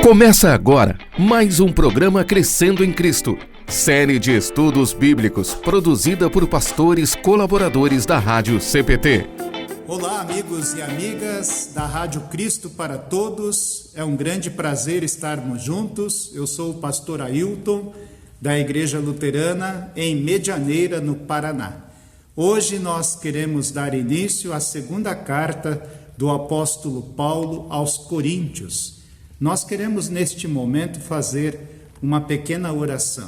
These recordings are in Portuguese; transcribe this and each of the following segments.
Começa agora mais um programa Crescendo em Cristo, série de estudos bíblicos produzida por pastores colaboradores da Rádio CPT. Olá, amigos e amigas da Rádio Cristo para Todos. É um grande prazer estarmos juntos. Eu sou o pastor Ailton, da Igreja Luterana em Medianeira, no Paraná. Hoje nós queremos dar início à segunda carta do apóstolo Paulo aos Coríntios. Nós queremos neste momento fazer uma pequena oração.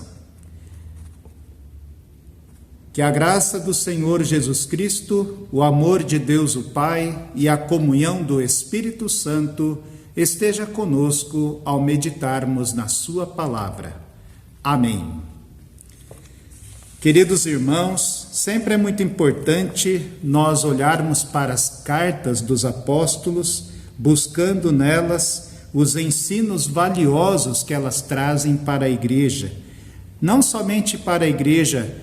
Que a graça do Senhor Jesus Cristo, o amor de Deus o Pai e a comunhão do Espírito Santo esteja conosco ao meditarmos na sua palavra. Amém. Queridos irmãos, sempre é muito importante nós olharmos para as cartas dos apóstolos, buscando nelas os ensinos valiosos que elas trazem para a igreja. Não somente para a igreja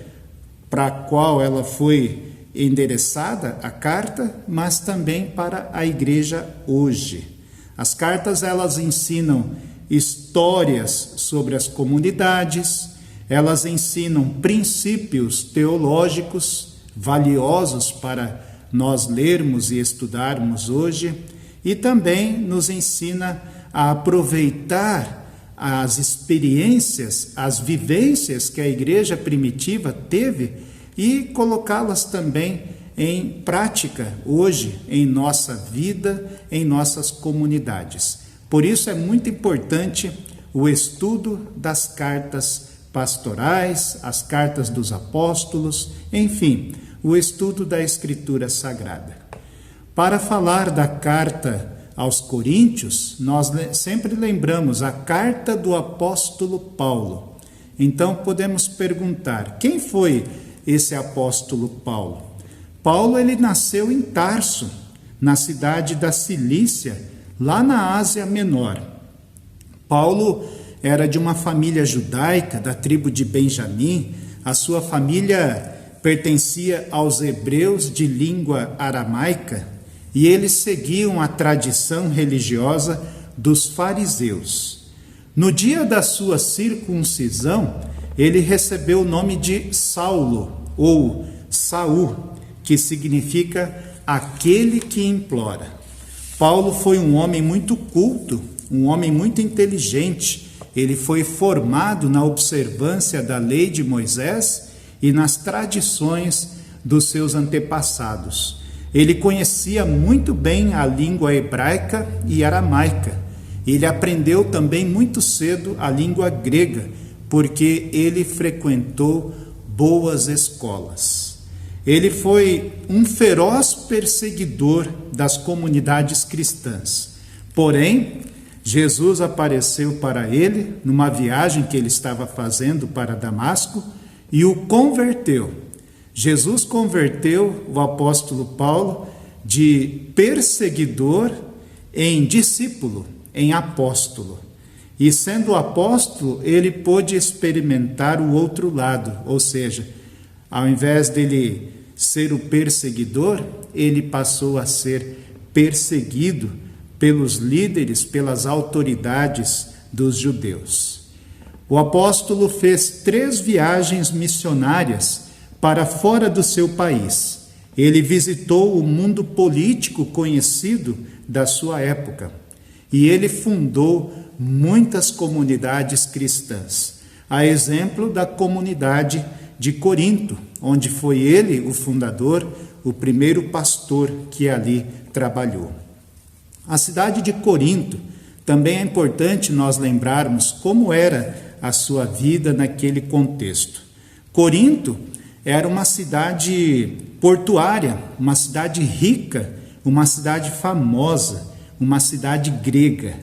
para a qual ela foi endereçada, a carta, mas também para a igreja hoje. As cartas, elas ensinam histórias sobre as comunidades, elas ensinam princípios teológicos valiosos para nós lermos e estudarmos hoje, e também nos ensina a aproveitar as experiências, as vivências que a igreja primitiva teve e colocá-las também em prática hoje em nossa vida, em nossas comunidades. Por isso é muito importante o estudo das cartas pastorais, as cartas dos apóstolos, enfim, o estudo da Escritura Sagrada. Para falar da carta aos Coríntios, nós sempre lembramos a carta do apóstolo Paulo. Então podemos perguntar, quem foi esse apóstolo Paulo? Paulo, ele nasceu em Tarso, na cidade da Cilícia, lá na Ásia Menor. Paulo era de uma família judaica, da tribo de Benjamim. A sua família pertencia aos hebreus de língua aramaica, e eles seguiam a tradição religiosa dos fariseus. No dia da sua circuncisão, ele recebeu o nome de Saulo, ou Saul, que significa aquele que implora. Paulo foi um homem muito culto, um homem muito inteligente. Ele foi formado na observância da lei de Moisés e nas tradições dos seus antepassados. Ele conhecia muito bem a língua hebraica e aramaica. Ele aprendeu também muito cedo a língua grega, porque ele frequentou boas escolas. Ele foi um feroz perseguidor das comunidades cristãs. Porém, Jesus apareceu para ele numa viagem que ele estava fazendo para Damasco e o converteu. Jesus converteu o apóstolo Paulo de perseguidor em discípulo, em apóstolo. E sendo apóstolo, ele pôde experimentar o outro lado, ou seja, ao invés dele ser o perseguidor, ele passou a ser perseguido pelos líderes, pelas autoridades dos judeus. O apóstolo fez 3 viagens missionárias para fora do seu país. Ele visitou o mundo político conhecido da sua época e ele fundou muitas comunidades cristãs, a exemplo da comunidade de Corinto, onde foi ele o fundador, o primeiro pastor que ali trabalhou. A cidade de Corinto, também é importante nós lembrarmos como era a sua vida naquele contexto. Corinto era uma cidade portuária, uma cidade rica, uma cidade famosa, uma cidade grega.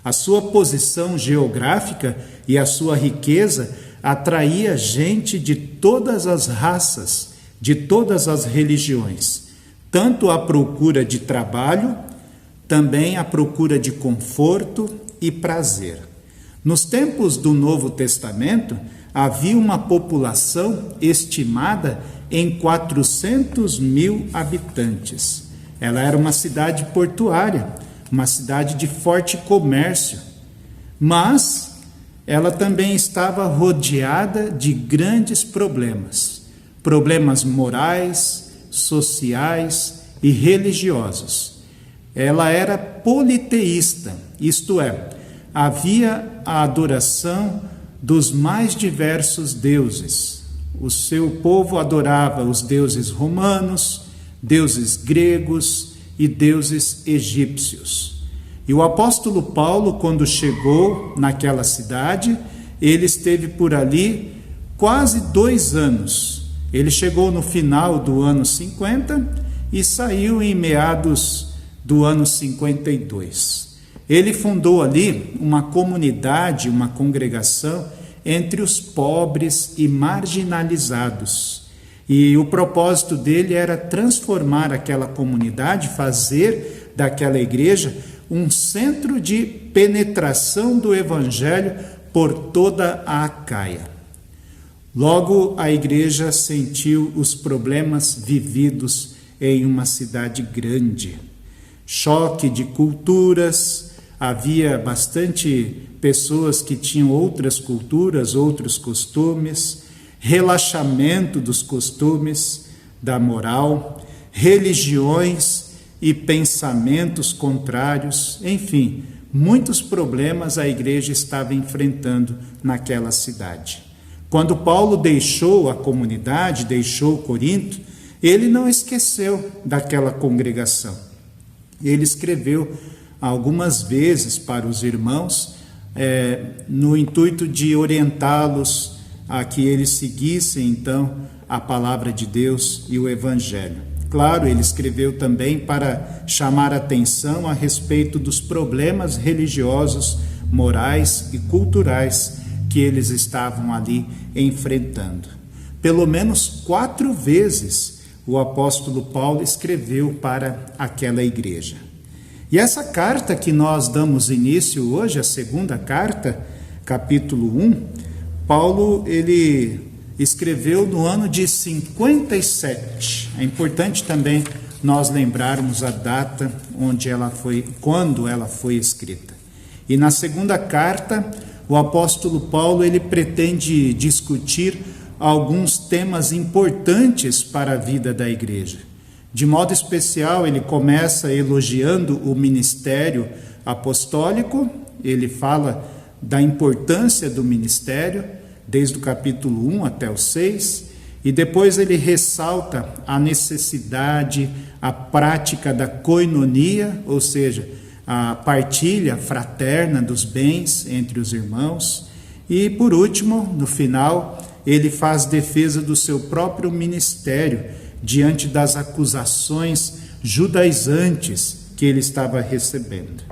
A sua posição geográfica e a sua riqueza atraía gente de todas as raças, de todas as religiões, tanto à procura de trabalho, também à procura de conforto e prazer. Nos tempos do Novo Testamento, havia uma população estimada em 400 mil habitantes. Ela era uma cidade portuária, uma cidade de forte comércio. mas ela também estava rodeada de grandes problemas morais, sociais e religiosos. Ela era politeísta, isto é, havia a adoração dos mais diversos deuses. O seu povo adorava os deuses romanos, deuses gregos e deuses egípcios. E o apóstolo Paulo, quando chegou naquela cidade, ele esteve por ali quase 2 anos. Ele chegou no final do ano 50 e saiu em meados do ano 52. Ele fundou ali uma comunidade, uma congregação entre os pobres e marginalizados. E o propósito dele era transformar aquela comunidade, fazer daquela igreja um centro de penetração do evangelho por toda a Acaia. Logo, a igreja sentiu os problemas vividos em uma cidade grande. Choque de culturas, havia bastante pessoas que tinham outras culturas, outros costumes, relaxamento dos costumes, da moral, religiões e pensamentos contrários, enfim, muitos problemas a igreja estava enfrentando naquela cidade. Quando Paulo deixou a comunidade, deixou Corinto, ele não esqueceu daquela congregação. Ele escreveu algumas vezes para os irmãos, no intuito de orientá-los a que eles seguissem, então, a palavra de Deus e o Evangelho. Claro, ele escreveu também para chamar atenção a respeito dos problemas religiosos, morais e culturais que eles estavam ali enfrentando. Pelo menos 4 vezes o apóstolo Paulo escreveu para aquela igreja. E essa carta que nós damos início hoje, a segunda carta, capítulo 1, Paulo, ele escreveu no ano de 57. É importante também nós lembrarmos a data quando ela foi escrita. E na segunda carta, o apóstolo Paulo, ele pretende discutir alguns temas importantes para a vida da igreja. De modo especial, ele começa elogiando o ministério apostólico, ele fala da importância do ministério, desde o capítulo 1 até o 6, e depois ele ressalta a necessidade, a prática da koinonia, ou seja, a partilha fraterna dos bens entre os irmãos, e por último, no final, ele faz defesa do seu próprio ministério, diante das acusações judaizantes que ele estava recebendo.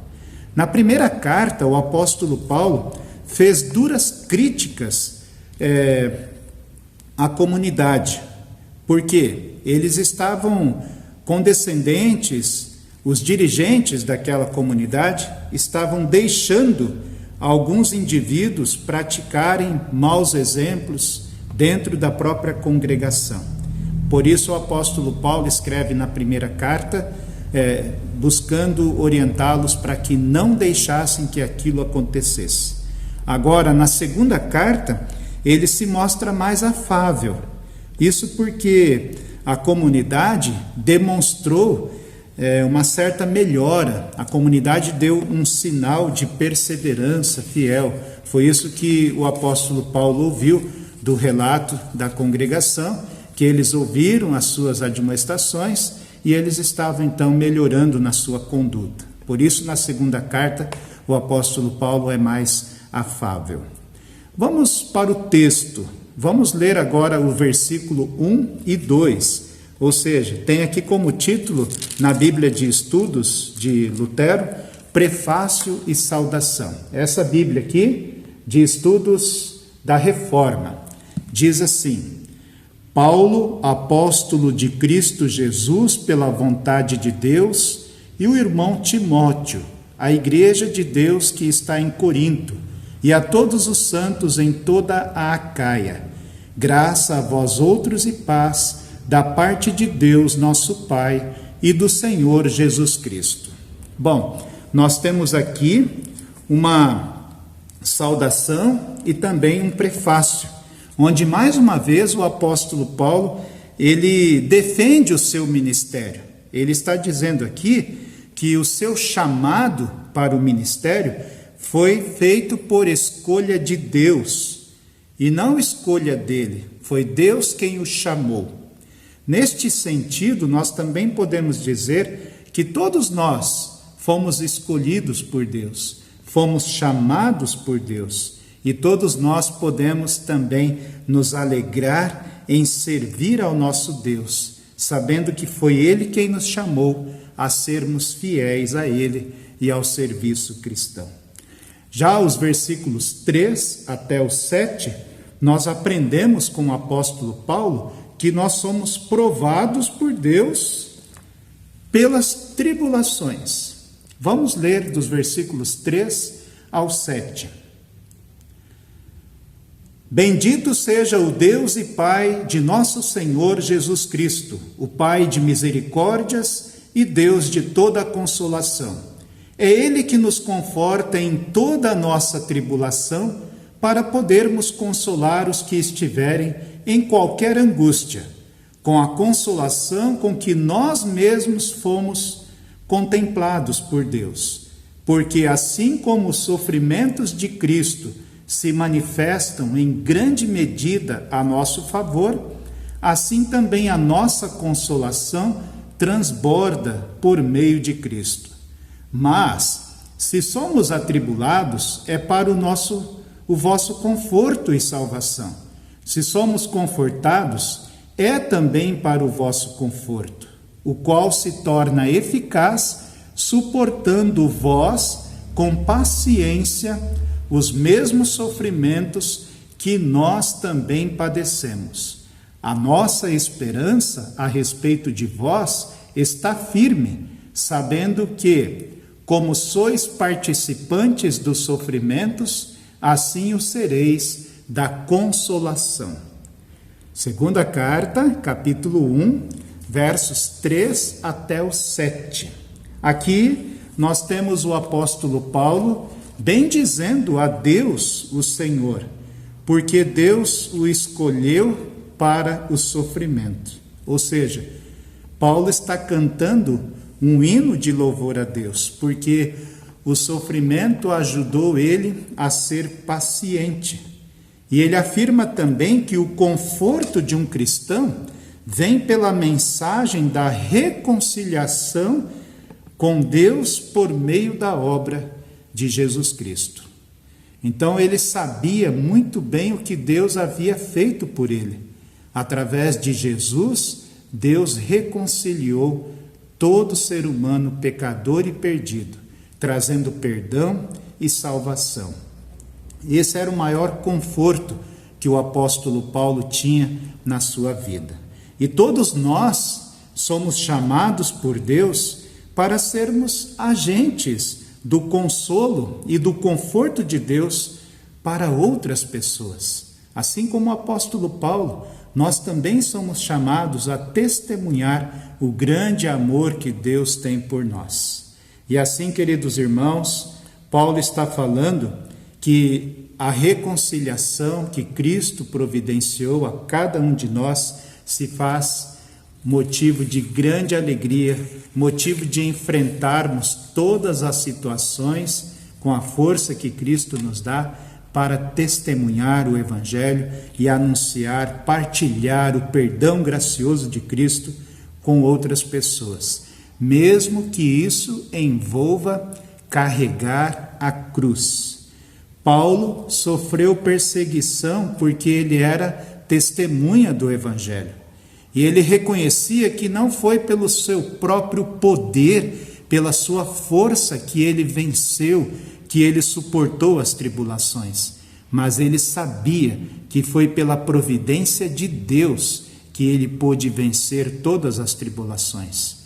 Na primeira carta, o apóstolo Paulo fez duras críticas à comunidade, porque eles estavam condescendentes, os dirigentes daquela comunidade estavam deixando alguns indivíduos praticarem maus exemplos dentro da própria congregação. Por isso o apóstolo Paulo escreve na primeira carta, buscando orientá-los para que não deixassem que aquilo acontecesse. Agora, na segunda carta, ele se mostra mais afável. Isso porque a comunidade demonstrou uma certa melhora. A comunidade deu um sinal de perseverança fiel. Foi isso que o apóstolo Paulo ouviu do relato da congregação, que eles ouviram as suas admoestações e eles estavam então melhorando na sua conduta. Por isso, na segunda carta, o apóstolo Paulo é mais afável. Vamos para o texto. Vamos ler agora o versículo 1 e 2. Ou seja, tem aqui como título, na Bíblia de Estudos de Lutero, Prefácio e Saudação. Essa Bíblia aqui, de Estudos da Reforma, diz assim: Paulo, apóstolo de Cristo Jesus pela vontade de Deus, e o irmão Timóteo, a igreja de Deus que está em Corinto, e a todos os santos em toda a Acaia. Graça a vós outros e paz, da parte de Deus nosso Pai e do Senhor Jesus Cristo. Bom, nós temos aqui uma saudação e também um prefácio, onde mais uma vez o apóstolo Paulo, ele defende o seu ministério. Ele está dizendo aqui que o seu chamado para o ministério foi feito por escolha de Deus, e não escolha dele, foi Deus quem o chamou. Neste sentido, nós também podemos dizer que todos nós fomos escolhidos por Deus, fomos chamados por Deus, e todos nós podemos também nos alegrar em servir ao nosso Deus, sabendo que foi Ele quem nos chamou a sermos fiéis a Ele e ao serviço cristão. Já os versículos 3 até o 7, nós aprendemos com o apóstolo Paulo que nós somos provados por Deus pelas tribulações. Vamos ler dos versículos 3 ao 7. Bendito seja o Deus e Pai de nosso Senhor Jesus Cristo, o Pai de misericórdias e Deus de toda consolação. É Ele que nos conforta em toda a nossa tribulação, para podermos consolar os que estiverem em qualquer angústia, com a consolação com que nós mesmos fomos contemplados por Deus. Porque assim como os sofrimentos de Cristo se manifestam em grande medida a nosso favor, assim também a nossa consolação transborda por meio de Cristo. Mas, se somos atribulados, é para o vosso conforto e salvação. Se somos confortados, é também para o vosso conforto, o qual se torna eficaz, suportando vós com paciência os mesmos sofrimentos que nós também padecemos. A nossa esperança a respeito de vós está firme, sabendo que, como sois participantes dos sofrimentos, assim o sereis da consolação. Segunda carta, capítulo 1, versos 3 até o 7. Aqui nós temos o apóstolo Paulo bendizendo a Deus, o Senhor, porque Deus o escolheu para o sofrimento. Ou seja, Paulo está cantando um hino de louvor a Deus, porque o sofrimento ajudou ele a ser paciente. E ele afirma também que o conforto de um cristão vem pela mensagem da reconciliação com Deus por meio da obra de Jesus Cristo. Então ele sabia muito bem o que Deus havia feito por ele. Através de Jesus, Deus reconciliou todo ser humano pecador e perdido, trazendo perdão e salvação. Esse era o maior conforto que o apóstolo Paulo tinha na sua vida. E todos nós somos chamados por Deus para sermos agentes do consolo e do conforto de Deus para outras pessoas. Assim como o apóstolo Paulo, nós também somos chamados a testemunhar o grande amor que Deus tem por nós. E assim, queridos irmãos, Paulo está falando que a reconciliação que Cristo providenciou a cada um de nós se faz motivo de grande alegria, motivo de enfrentarmos todas as situações com a força que Cristo nos dá para testemunhar o Evangelho e anunciar, partilhar o perdão gracioso de Cristo com outras pessoas, mesmo que isso envolva carregar a cruz. Paulo sofreu perseguição porque ele era testemunha do Evangelho. E ele reconhecia que não foi pelo seu próprio poder, pela sua força que ele venceu, que ele suportou as tribulações, mas ele sabia que foi pela providência de Deus que ele pôde vencer todas as tribulações.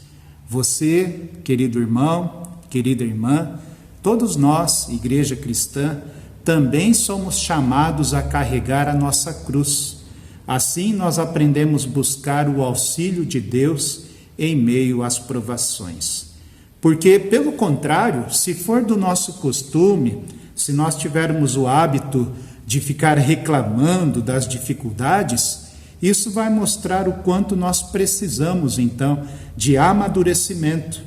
Você, querido irmão, querida irmã, todos nós, igreja cristã, também somos chamados a carregar a nossa cruz. Assim nós aprendemos a buscar o auxílio de Deus em meio às provações. Porque, pelo contrário, se for do nosso costume se nós tivermos o hábito de ficar reclamando das dificuldades, isso vai mostrar o quanto nós precisamos, então, de amadurecimento,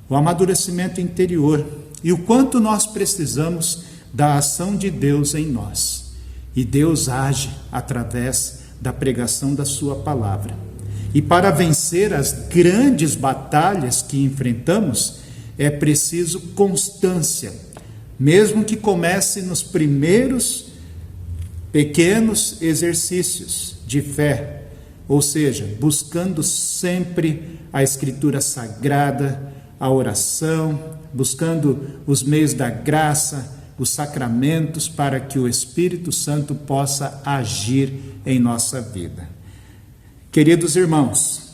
o amadurecimento interior, e o quanto nós precisamos da ação de Deus em nós. E Deus age através da pregação da sua palavra. E para vencer as grandes batalhas que enfrentamos, é preciso constância, mesmo que comece nos primeiros pequenos exercícios de fé, ou seja, buscando sempre a Escritura Sagrada, a oração, buscando os meios da graça, os sacramentos, para que o Espírito Santo possa agir em nossa vida. Queridos irmãos,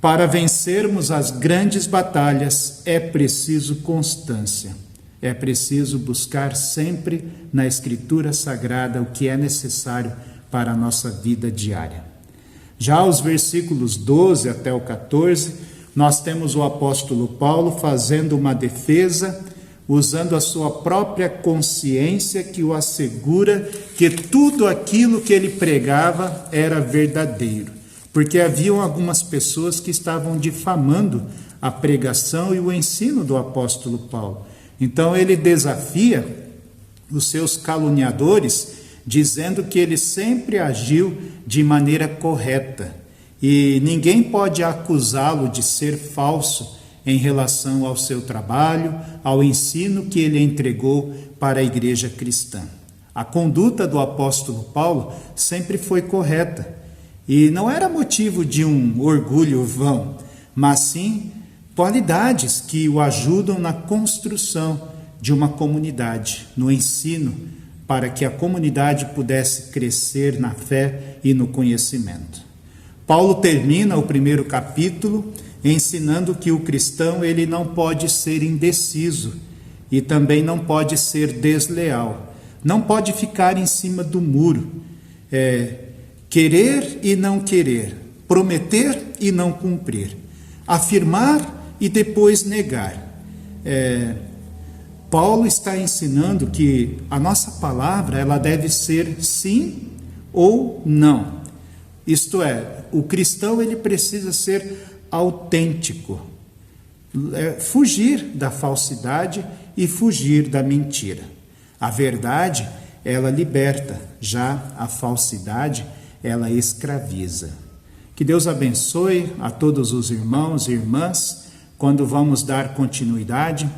para vencermos as grandes batalhas é preciso constância, é preciso buscar sempre na Escritura Sagrada o que é necessário para a nossa vida diária. Já os versículos 12 até o 14, nós temos o apóstolo Paulo fazendo uma defesa, usando a sua própria consciência que o assegura que tudo aquilo que ele pregava era verdadeiro, porque haviam algumas pessoas que estavam difamando a pregação e o ensino do apóstolo Paulo. Então ele desafia os seus caluniadores, dizendo que ele sempre agiu de maneira correta e ninguém pode acusá-lo de ser falso em relação ao seu trabalho, ao ensino que ele entregou para a igreja cristã. A conduta do apóstolo Paulo sempre foi correta e não era motivo de um orgulho vão, mas sim qualidades que o ajudam na construção de uma comunidade, no ensino, para que a comunidade pudesse crescer na fé e no conhecimento. Paulo termina o primeiro capítulo ensinando que o cristão ele não pode ser indeciso e também não pode ser desleal, não pode ficar em cima do muro, querer e não querer, prometer e não cumprir, afirmar e depois negar. Paulo está ensinando que a nossa palavra ela deve ser sim ou não. Isto é, o cristão ele precisa ser autêntico, fugir da falsidade e fugir da mentira. A verdade, ela liberta, já a falsidade, ela escraviza. Que Deus abençoe a todos os irmãos e irmãs, quando vamos dar continuidade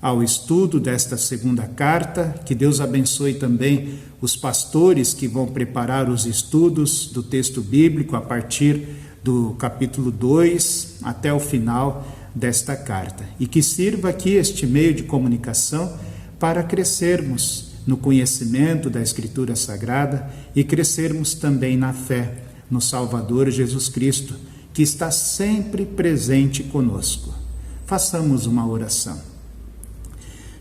ao estudo desta segunda carta. Que Deus abençoe também os pastores que vão preparar os estudos do texto bíblico a partir do capítulo 2 até o final desta carta. E que sirva aqui este meio de comunicação para crescermos no conhecimento da Escritura Sagrada e crescermos também na fé no Salvador Jesus Cristo, que está sempre presente conosco. Façamos uma oração.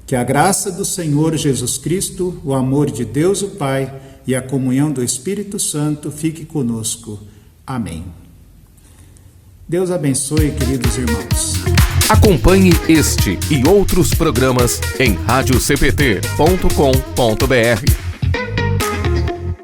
Que a graça do Senhor Jesus Cristo, o amor de Deus o Pai e a comunhão do Espírito Santo fique conosco. Amém. Deus abençoe, queridos irmãos. Acompanhe este e outros programas em radiocpt.com.br.